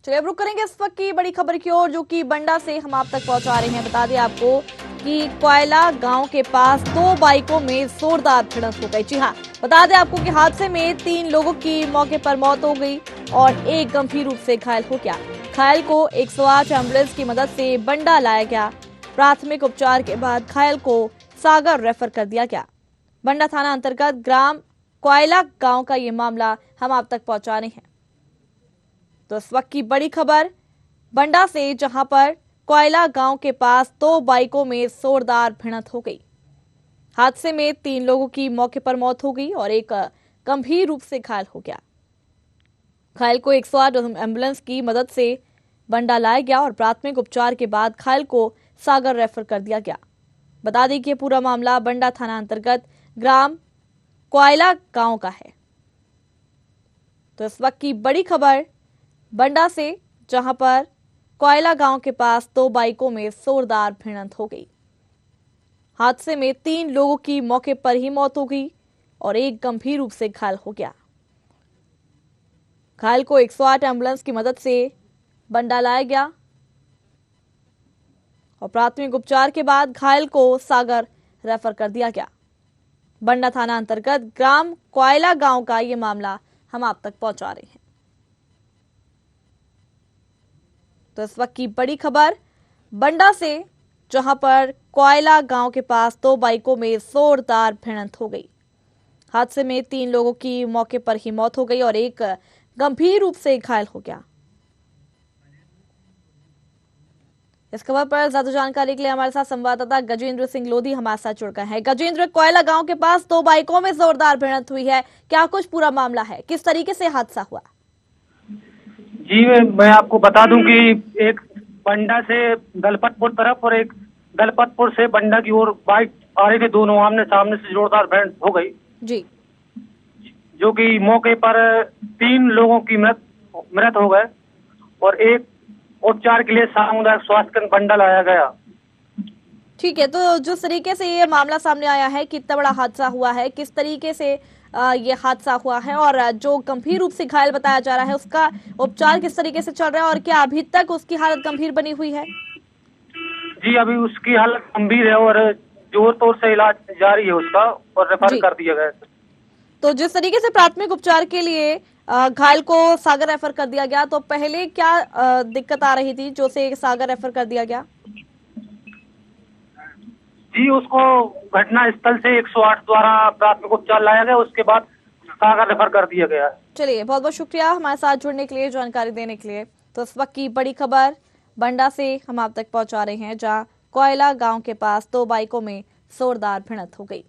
चलिए अब रुक करेंगे इस वक्त की बड़ी खबर की ओर, जो कि बंडा से हम आप तक पहुंचा रहे हैं। बता दें आपको कि कोयला गांव के पास दो बाइकों में जोरदार भिड़ंत हो गई। जी हाँ, बता दें आपको कि हादसे में 3 लोगों की मौके पर मौत हो गई और एक गंभीर रूप से घायल हो गया। घायल को 108 एम्बुलेंस की मदद से बंडा लाया गया। प्राथमिक उपचार के बाद घायल को सागर रेफर कर दिया गया। बंडा थाना अंतर्गत ग्राम कोयला गांव का ये मामला हम आप तक पहुंचा रहे हैं। तो इस वक्त की बड़ी खबर बंडा से, जहां पर कोयला गांव के पास दो बाइकों में जोरदार भिड़ंत हो गई। हादसे में 3 लोगों की मौके पर मौत हो गई और एक गंभीर रूप से घायल हो गया। घायल को 108 एम्बुलेंस की मदद से बंडा लाया गया और प्राथमिक उपचार के बाद घायल को सागर रेफर कर दिया गया। बता दें कि पूरा मामला बंडा थाना अंतर्गत ग्राम कोयला गांव का है। तो इस वक्त की बड़ी खबर बंडा से, जहां पर कोयला गांव के पास दो बाइकों में जोरदार भिड़ंत हो गई। हादसे में 3 लोगों की मौके पर ही मौत हो गई और एक गंभीर रूप से घायल हो गया। घायल को 108 एम्बुलेंस की मदद से बंडा लाया गया और प्राथमिक उपचार के बाद घायल को सागर रेफर कर दिया गया। बंडा थाना अंतर्गत ग्राम कोयला गांव का ये मामला हम आप तक पहुंचा रहे हैं। तो इस वक्त की बड़ी खबर बंडा से, जहां पर कोयला गांव के पास दो बाइकों में जोरदार भिड़ंत हो गई। हादसे में 3 लोगों की मौके पर ही मौत हो गई और एक गंभीर रूप से घायल हो गया। इस खबर पर ज्यादा जानकारी के लिए हमारे साथ संवाददाता गजेंद्र सिंह लोधी हमारे साथ जुड़ गए हैं। गजेंद्र, कोयला गांव के पास दो बाइकों में जोरदार भिड़ंत हुई है, क्या कुछ पूरा मामला है, किस तरीके से हादसा हुआ? जी मैं आपको बता दूं कि एक बंडा से दलपतपुर तरफ और एक दलपतपुर से बंडा की ओर बाइक आ रही थी। दोनों आमने सामने से जोरदार भिड़ंत हो गई, जी, जो कि मौके पर 3 लोगों की मृत हो गए और एक उपचार के लिए सामुदायिक स्वास्थ्य केंद्र बंडा लाया गया। ठीक है। तो जिस तरीके से ये मामला सामने आया है, कितना बड़ा हादसा हुआ है, किस तरीके से ये हादसा हुआ है और जो गंभीर रूप से घायल बताया जा रहा है उसका उपचार किस तरीके से चल रहा है और क्या अभी तक उसकी हालत गंभीर बनी हुई है? जी अभी उसकी हालत गंभीर है और जोर तौर से इलाज जारी है उसका और रेफर कर दिया गया है। तो जिस तरीके से प्राथमिक उपचार के लिए घायल को सागर रेफर कर दिया गया, तो पहले क्या दिक्कत आ रही थी जो से सागर रेफर कर दिया गया? जी उसको घटना स्थल से 108 द्वारा प्राथमिक उपचार लाया गया, उसके बाद सागर रेफर कर दिया गया। चलिए, बहुत बहुत शुक्रिया हमारे साथ जुड़ने के लिए, जानकारी देने के लिए। तो इस वक्त की बड़ी खबर बंडा से हम आप तक पहुंचा रहे हैं, जहां कोयला गांव के पास दो बाइकों में जोरदार भिड़ंत हो गई।